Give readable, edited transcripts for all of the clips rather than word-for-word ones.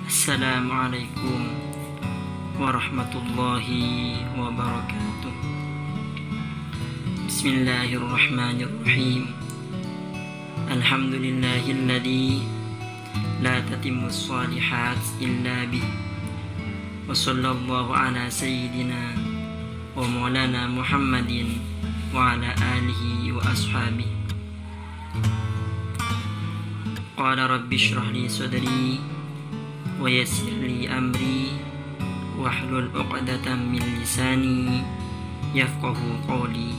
Assalamualaikum warahmatullahi wabarakatuh. Bismillahirrahmanirrahim. Alhamdulillahilladzi la tatimmu shalihat illa bih. Wa sallallahu ala sayyidina wa maulana Muhammadin wa ala alihi wa ashabihi. Qala rabbi shrah li sadri wa yassir li amri wahlul 'uqdatam min lisani yafqahu qawli.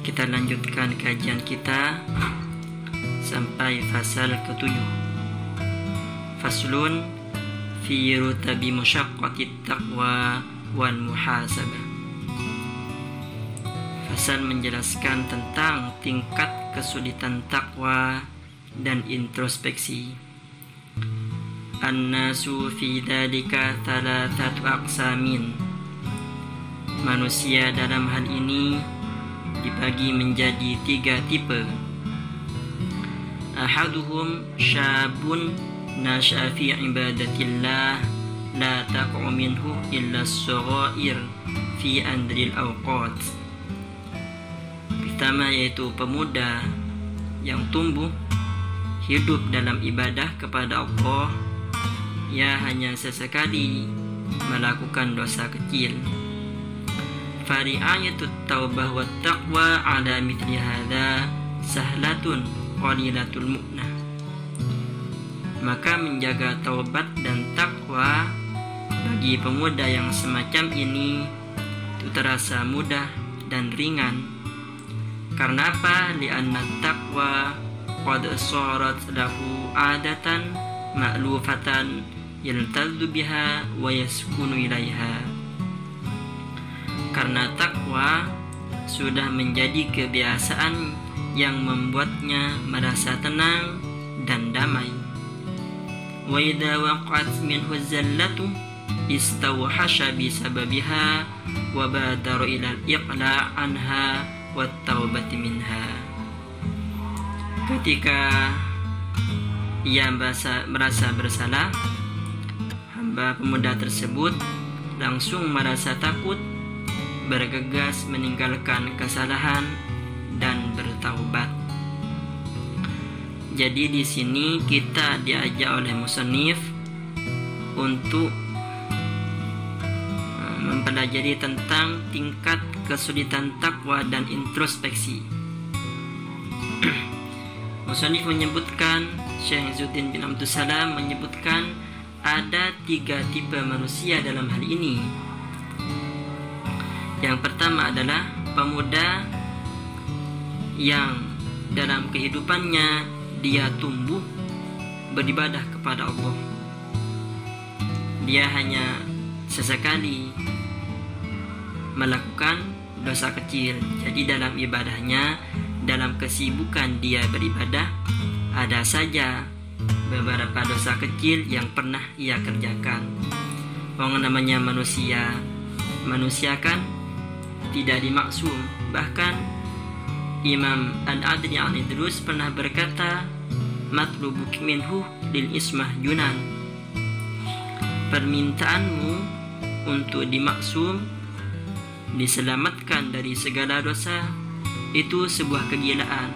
Kita lanjutkan kajian kita sampai fasal ke-7. Faslun fi rutabi musyaqqatit taqwa wal muhasabah. Fasal menjelaskan tentang tingkat kesulitan takwa dan introspeksi. An-nasu fi dzalika thalathatu aqsamin. Manusia dalam hal ini dibagi menjadi 3 tipe. Ahaduhum syabun nasha'a fi ibadatillah la taqa'u minhu illa as-saghair fi andril awqat. Pertama yaitu pemuda yang tumbuh hidup dalam ibadah kepada Allah, ia hanya sesekali melakukan dosa kecil. Fari'ayatut taubah wa taqwa ala mithli hadha sahlatun qalilatul mu'nah. Maka menjaga taubat dan takwa bagi pemuda yang semacam ini itu terasa mudah dan ringan. Karena apa? Li'anna taqwa qad sarat lahu adatan ma'lufatan yaltadzu biha wa yaskunu ilaiha. Karena takwa sudah menjadi kebiasaan yang membuatnya merasa tenang dan damai. Wa idza waqa'at minhu zallatu istawhasha bi sababiha wa badara ila al-iqla' anha wat taubati minha. Ketika ia merasa bersalah, hamba pemuda tersebut langsung merasa takut, bergegas meninggalkan kesalahan dan bertaubat. Jadi di sini kita diajak oleh musannif untuk mempelajari tentang tingkat kesulitan takwa dan introspeksi. Musannif menyebutkan, Syekh Izzuddin bin Abdus Salam menyebutkan ada 3 tipe manusia dalam hal ini. Yang pertama adalah pemuda yang dalam kehidupannya dia tumbuh beribadah kepada Allah. Dia hanya sesekali melakukan dosa kecil. Jadi dalam ibadahnya, dalam kesibukan dia beribadah, ada saja beberapa dosa kecil yang pernah ia kerjakan. Orang namanya manusia kan tidak dimaksum. Bahkan Imam Al-Adli Al-Idrus pernah berkata, matlubuk minhu lil ismah junan. Permintaanmu untuk dimaksum, diselamatkan dari segala dosa, itu sebuah kegilaan.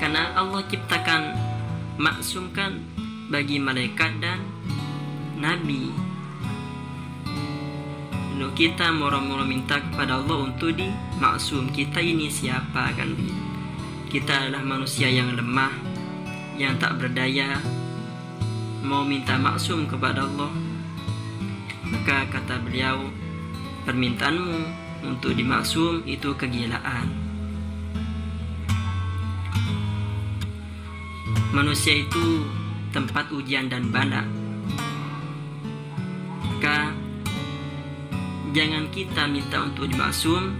Karena Allah ciptakan maksumkan bagi malaikat dan nabi. Lalu kita mula-mula minta kepada Allah untuk dimaksum. Kita ini siapa kan? Kita adalah manusia yang lemah, yang tak berdaya, mau minta maksum kepada Allah. Maka kata beliau, permintaanmu untuk dimaksum itu kegilaan. Manusia itu tempat ujian dan bala. Maka jangan kita minta untuk dimaksum,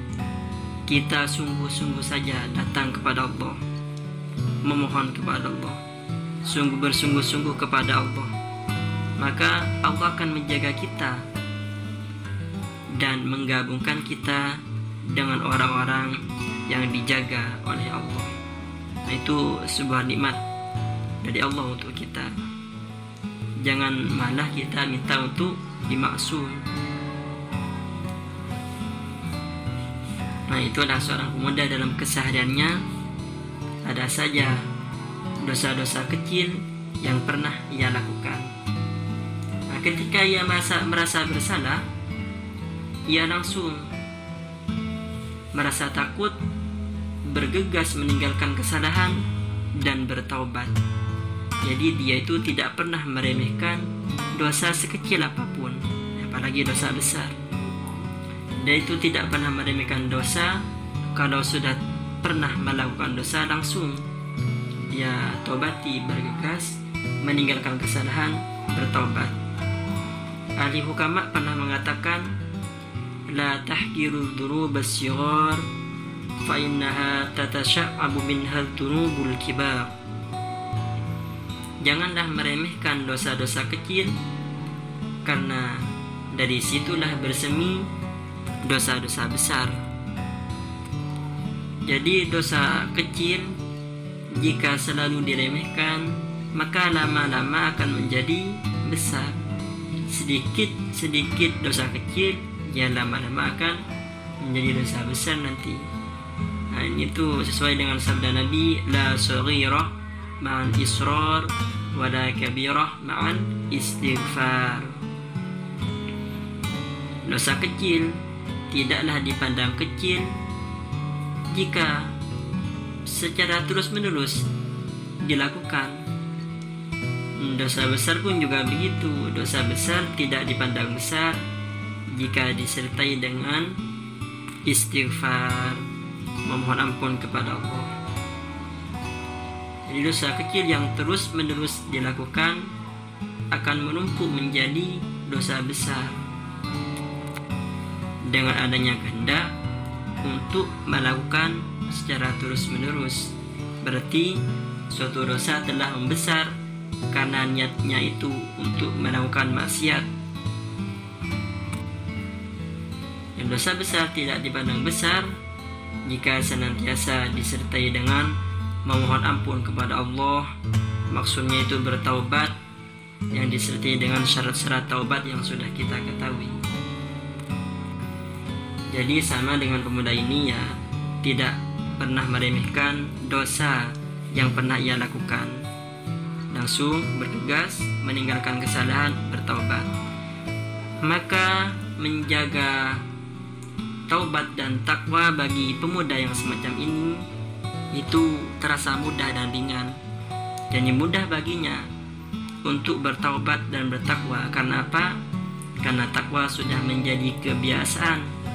kita sungguh-sungguh saja datang kepada Allah, memohon kepada Allah, sungguh bersungguh-sungguh kepada Allah. Maka Allah akan menjaga kita dan menggabungkan kita dengan orang-orang yang dijaga oleh Allah. Nah, itu sebuah nikmat dari Allah untuk kita. Jangan malah kita minta untuk dimaksud. Nah, itu adalah seorang pemuda dalam kesehariannya ada saja dosa-dosa kecil yang pernah ia lakukan. Nah, ketika ia merasa bersalah, ia langsung merasa takut, bergegas meninggalkan kesalahan dan bertaubat. Jadi dia itu tidak pernah meremehkan dosa sekecil apapun, apalagi dosa besar. Dia itu tidak pernah meremehkan dosa. Kalau sudah pernah melakukan dosa, langsung dia tobati, bergegas meninggalkan kesalahan, bertaubat. Ahli hukama pernah mengatakan, la tahqiru dzunubas shighar fa innaha tatasha'abu minha dzunubul kibar. Janganlah meremehkan dosa-dosa kecil, karena dari situlah bersemi dosa-dosa besar. Jadi dosa kecil jika selalu diremehkan, maka lama-lama akan menjadi besar. Sedikit dosa kecil, ya lama-lama akan menjadi dosa besar nanti. Nah, ini tuh sesuai dengan sabda Nabi, la saghirah ma'al israr wa la kabirah ma'al istighfar. Dosa kecil tidaklah dipandang kecil jika secara terus-menerus dilakukan. Dosa besar pun juga begitu. Dosa besar tidak dipandang besar jika disertai dengan istighfar, memohon ampun kepada Allah. Jadi dosa kecil yang terus-menerus dilakukan akan menumpuk menjadi dosa besar. Dengan adanya kehendak untuk melakukan secara terus-menerus, berarti suatu dosa telah membesar karena niatnya itu untuk melakukan maksiat. Dan dosa besar tidak dipandang besar jika senantiasa disertai dengan memohon ampun kepada Allah. Maksudnya itu bertaubat, yang disertai dengan syarat-syarat taubat yang sudah kita ketahui. Jadi sama dengan pemuda ini, ya, tidak pernah meremehkan dosa yang pernah ia lakukan. Langsung bergegas meninggalkan kesalahan, bertaubat. Maka menjaga taubat dan takwa bagi pemuda yang semacam ini itu terasa mudah dan ringan. Jadi mudah baginya untuk bertaubat dan bertakwa. Karena apa? Karena takwa sudah menjadi kebiasaan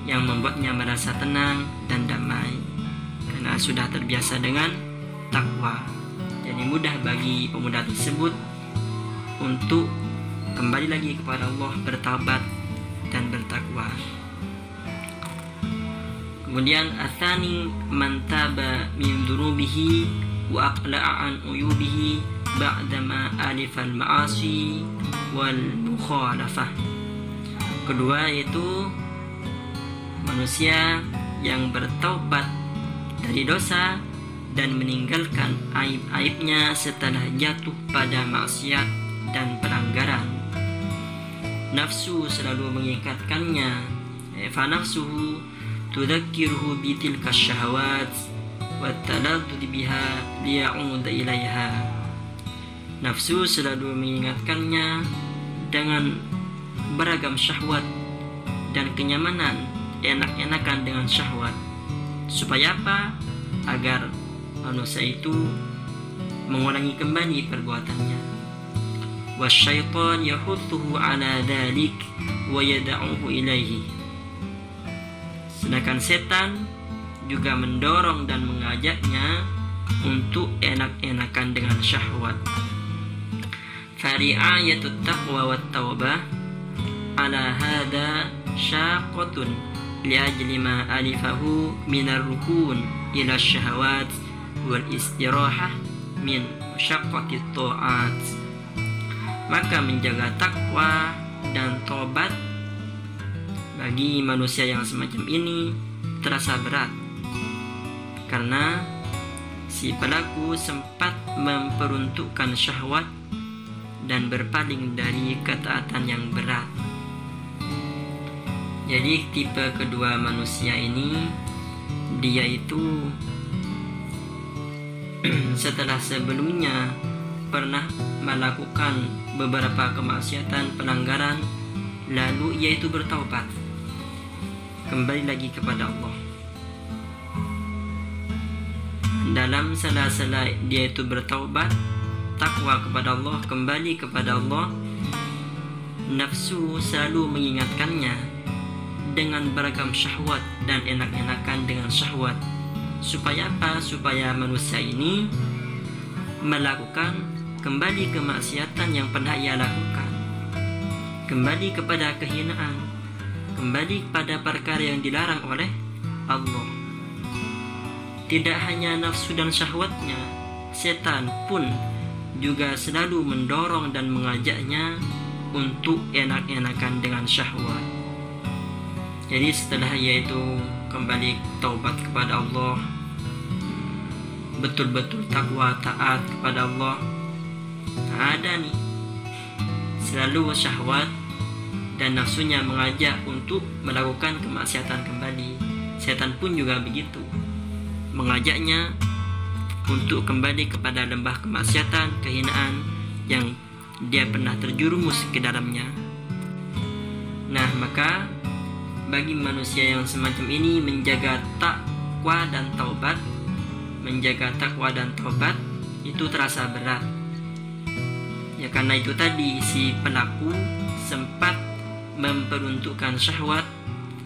yang membuatnya merasa tenang dan damai, karena sudah terbiasa dengan takwa. Jadi mudah bagi pemuda tersebut untuk kembali lagi kepada Allah, bertaubat dan bertakwa. Kemudian atsani man taba min dzunubihi wa aqla'a an uyubihi ba'dama alifal ma'asi wal mukhalafah. Kedua yaitu manusia yang bertaubat dari dosa dan meninggalkan aib-aibnya setelah jatuh pada maksiat dan pelanggaran. Nafsu selalu mengikatkannya, fa nafsuhu tudzakiruhu bitilka syahawat wa taladdud biha liya'ud ilaiha. Nafsu selalu mengingatkannya dengan beragam syahwat dan kenyamanan, enak-enakan dengan syahwat. Supaya apa? Agar manusia itu mengulangi kembali perbuatannya. Wasyaitan yahuthuhu ala dhalik wa yada'uhu ilaihi. Sedangkan setan juga mendorong dan mengajaknya untuk enak-enakan dengan syahwat. Fari'ayatut taqwa wat taubah ala hada syaqatun liajli ma alifahu minar rukun ila syahawat wal istirahah min syaqqatit ta'at. Maka menjaga takwa dan tobat bagi manusia yang semacam ini terasa berat, karena si pelaku sempat memperuntukkan syahwat dan berpaling dari ketaatan yang berat. Jadi tipe kedua manusia ini, dia itu setelah sebelumnya pernah melakukan beberapa kemaksiatan, pelanggaran, lalu ia itu bertaubat, kembali lagi kepada Allah. Dalam sela-sela dia itu bertaubat, takwa kepada Allah, kembali kepada Allah, nafsu selalu mengingatkannya dengan beragam syahwat dan enak-enakan dengan syahwat. Supaya apa? Supaya manusia ini melakukan kembali kemaksiatan yang pernah ia lakukan, kembali kepada kehinaan, kembali kepada perkara yang dilarang oleh Allah. Tidak hanya nafsu dan syahwatnya, setan pun juga selalu mendorong dan mengajaknya untuk enak-enakan dengan syahwat. Jadi setelah ia itu kembali taubat kepada Allah, betul-betul takwa taat kepada Allah, ada nih selalu syahwat dan nafsunya mengajak untuk melakukan kemaksiatan kembali. Setan pun juga begitu, mengajaknya untuk kembali kepada lembah kemaksiatan, kehinaan yang dia pernah terjerumus ke dalamnya. Nah, maka bagi manusia yang semacam ini menjaga takwa dan taubat, itu terasa berat. Ya karena itu tadi si pelaku sempat memperuntukkan syahwat,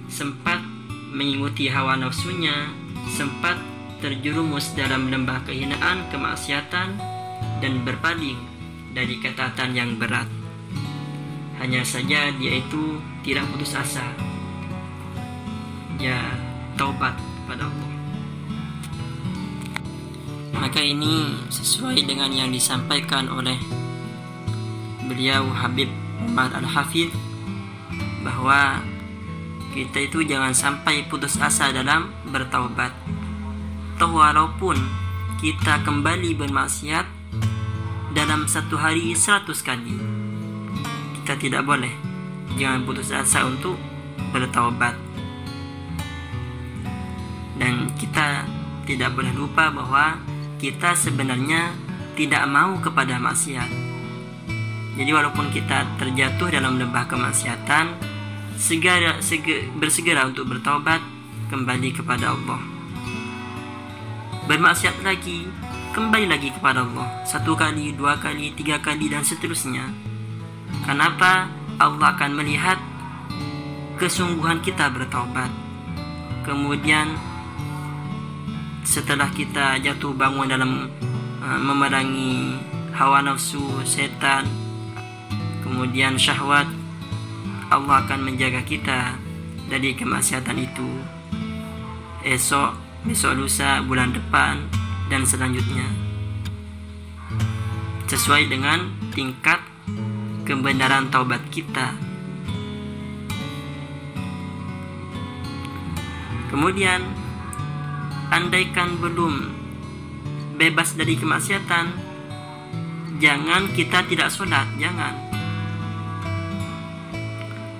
sempat mengikuti hawa nafsunya, sempat terjerumus dalam lembah kehinaan, kemaksiatan, dan berpaling dari ketaatan yang berat. Hanya saja dia itu tidak putus asa, ya taubat kepada Allah. Maka ini sesuai dengan yang disampaikan oleh beliau Habib Umar Al-Hafidh, bahwa kita itu jangan sampai putus asa dalam bertaubat. Toh walaupun kita kembali bermaksiat dalam satu hari 100 kali, kita tidak boleh, jangan putus asa untuk bertaubat. Dan kita tidak boleh lupa bahwa kita sebenarnya tidak mau kepada maksiat. Jadi walaupun kita terjatuh dalam lembah kemaksiatan, bersegera untuk bertaubat, kembali kepada Allah. Bermaksiat lagi, kembali lagi kepada Allah, 1 kali, 2 kali, 3 kali, dan seterusnya. Kenapa? Allah akan melihat kesungguhan kita bertaubat. Kemudian setelah kita jatuh bangun dalam memerangi hawa nafsu, setan, kemudian syahwat, Allah akan menjaga kita dari kemaksiatan itu. Besok lusa, bulan depan, dan selanjutnya, sesuai dengan tingkat kebenaran taubat kita. Kemudian andaikan belum bebas dari kemaksiatan, jangan kita tidak sholat.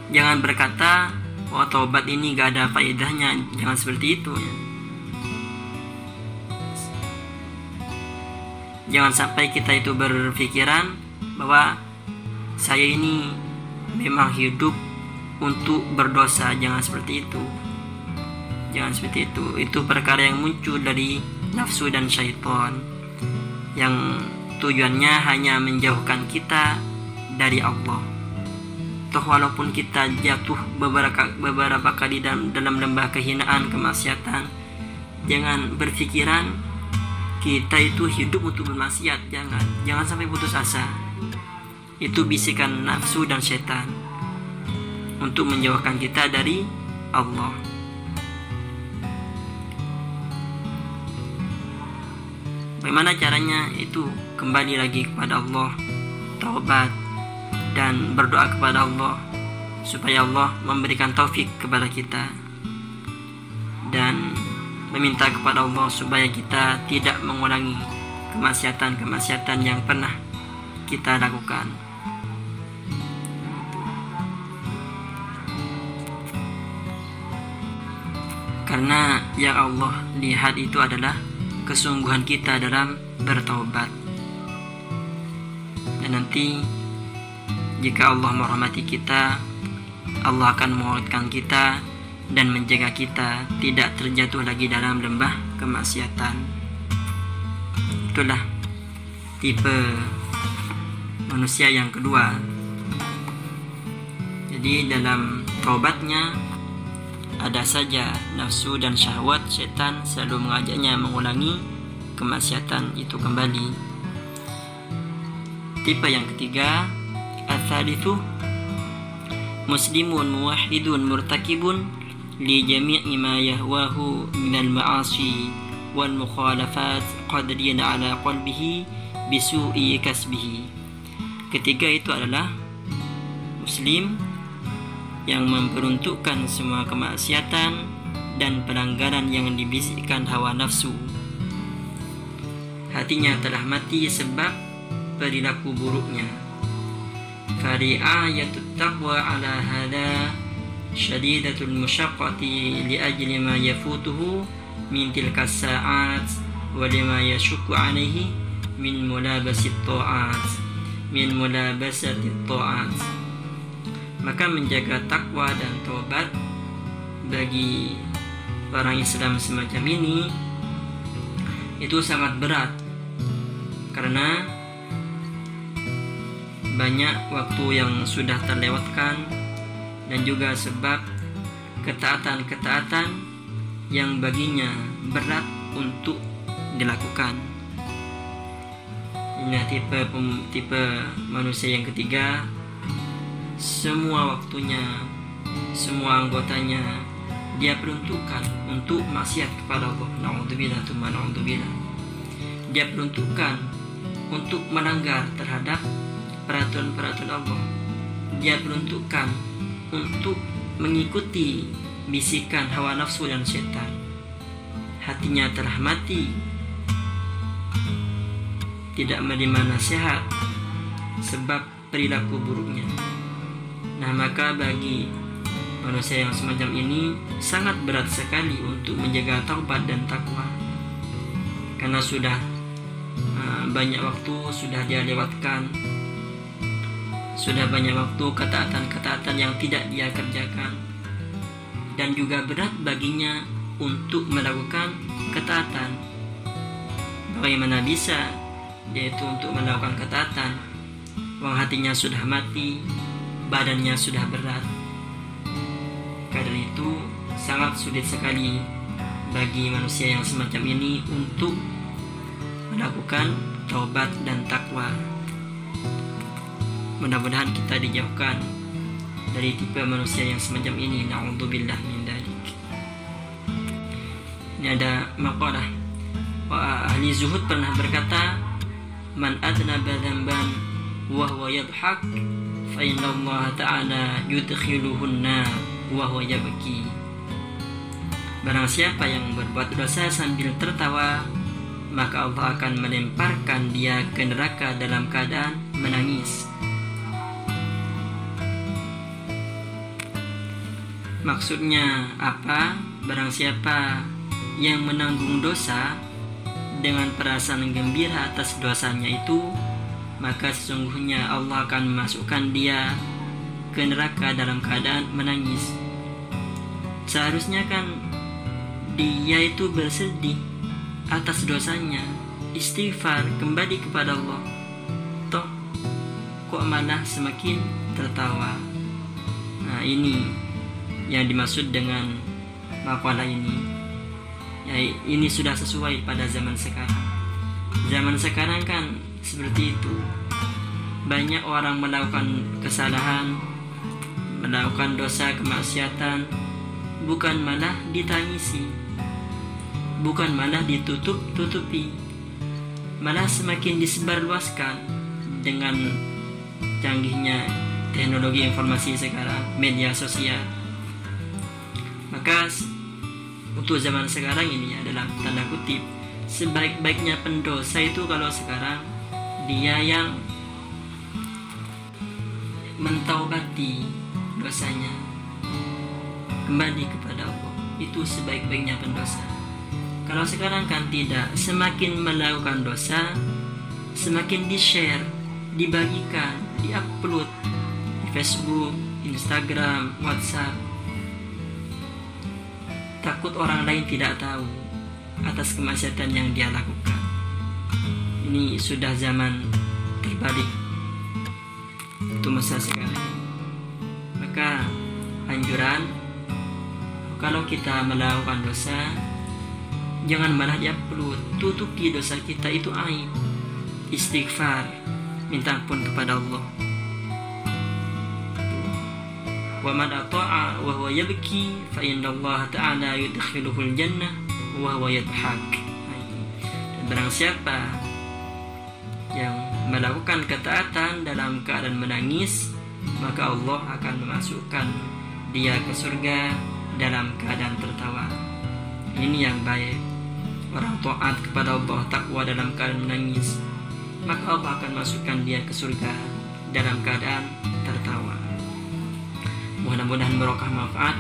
Jangan berkata, oh taubat ini gak ada faedahnya. Jangan seperti itu ya. Jangan sampai kita itu berpikiran bahwa saya ini memang hidup untuk berdosa. Jangan seperti itu. Itu perkara yang muncul dari nafsu dan syaitan, yang tujuannya hanya menjauhkan kita dari Allah. Toh walaupun kita jatuh beberapa kali dalam lembah kehinaan, kemaksiatan, jangan berpikiran kita itu hidup untuk bermaksiat. Jangan sampai putus asa. Itu bisikan nafsu dan setan untuk menjauhkan kita dari Allah. Bagaimana caranya? Itu kembali lagi kepada Allah, taubat, dan berdoa kepada Allah supaya Allah memberikan taufik kepada kita. Dan meminta kepada Allah supaya kita tidak mengulangi kemaksiatan-kemaksiatan yang pernah kita lakukan. Karena yang Allah lihat itu adalah kesungguhan kita dalam bertaubat. Dan nanti jika Allah merahmati kita, Allah akan menguatkan kita dan menjaga kita tidak terjatuh lagi dalam lembah kemaksiatan. Itulah tipe manusia yang kedua. Jadi dalam taubatnya ada saja nafsu dan syahwat, setan selalu mengajaknya mengulangi kemaksiatan itu kembali. Tipe yang ketiga, ats-tsalitsu muslimun muwahhidun murtakibun li jami'i ma yahwahu minal ma'asi wal mukhalafat qadirin ala qalbihi bisu'i kasbihi. Ketiga itu adalah muslim yang memperuntukkan semua kemaksiatan dan pelanggaran yang dibisikkan hawa nafsu. Hatinya telah mati sebab perilaku buruknya. Fari'ayatut taqwa ala hada syadidatul musyaqqati li ajli ma yafutuhu min tilka sa'at wa lima yashukku alaihi min mulabasit ta'at. Maka menjaga takwa dan taubat bagi orang Islam semacam ini itu sangat berat, karena banyak waktu yang sudah terlewatkan dan juga sebab ketaatan-ketaatan yang baginya berat untuk dilakukan. Ini tipe manusia yang ketiga. Semua waktunya, semua anggotanya dia peruntukkan untuk maksiat kepada Allah. Na'udzubillah, tsumma na'udzubillah. Dia peruntukkan untuk melanggar terhadap peraturan-peraturan Allah. Dia peruntukkan untuk mengikuti bisikan hawa nafsu dan setan. Hatinya telah mati, tidak menerima nasihat sebab perilaku buruknya. Nah, maka bagi manusia yang semacam ini sangat berat sekali untuk menjaga taubat dan takwa, karena sudah banyak waktu sudah dia lewatkan, sudah banyak waktu ketaatan-ketaatan yang tidak dia kerjakan, dan juga berat baginya untuk melakukan ketaatan. Bagaimana bisa dia itu untuk melakukan ketaatan, wong hatinya sudah mati, badannya sudah berat. Karena itu sangat sulit sekali bagi manusia yang semacam ini untuk melakukan taubat dan takwa. Mudah-mudahan kita dijauhkan dari tipe manusia yang semacam ini. Na'udzubillah min dzalik. Ini ada maqalah. Ahli zuhud pernah berkata, man adnaba dzamban wa huwa yadhhak fa inna Allah ta'ala yudkhiluhun nar wa huwa yabki. Barang siapa yang berbuat dosa sambil tertawa, maka Allah akan melemparkan dia ke neraka dalam keadaan menangis. Maksudnya apa? Barang siapa yang menanggung dosa dengan perasaan gembira atas dosanya itu, maka sesungguhnya Allah akan memasukkan dia ke neraka dalam keadaan menangis. Seharusnya kan dia itu bersedih atas dosanya, istighfar, kembali kepada Allah. Toh kok malah semakin tertawa. Nah, ini yang dimaksud dengan makalah ini. Ya, ini sudah sesuai pada zaman sekarang. Zaman sekarang kan seperti itu. Banyak orang melakukan kesalahan, melakukan dosa kemaksiatan, bukan malah ditangisi, bukan malah ditutup-tutupi, malah semakin disebarluaskan dengan canggihnya teknologi informasi sekarang, media sosial. Maka untuk zaman sekarang ini adalah tanda kutip sebaik-baiknya pendosa itu kalau sekarang dia yang mentaubati dosanya, kembali kepada Allah, itu sebaik-baiknya pendosa. Kalau sekarang kan tidak, semakin melakukan dosa semakin di-share, dibagikan, di-upload di Facebook, Instagram, WhatsApp. Takut orang lain tidak tahu atas kemaksiatan yang dia lakukan. Ini sudah zaman terbalik untuk masa sekarang. Maka anjuran, kalau kita melakukan dosa jangan malah diupload, tutupi dosa kita, itu aib. Istighfar, minta ampun kepada Allah. Wa man ata'a wa huwa yabki fa inna Allah ta'ala yudkhiluhul jannah wa huwa yadhak. Dan barang siapa yang melakukan ketaatan dalam keadaan menangis, maka Allah akan memasukkan dia ke surga dalam keadaan tertawa. Ini yang baik. Orang taat kepada Allah, takwa dalam keadaan menangis, maka Allah akan masukkan dia ke surga dalam keadaan tertawa. Mudah-mudahan barokah manfaat.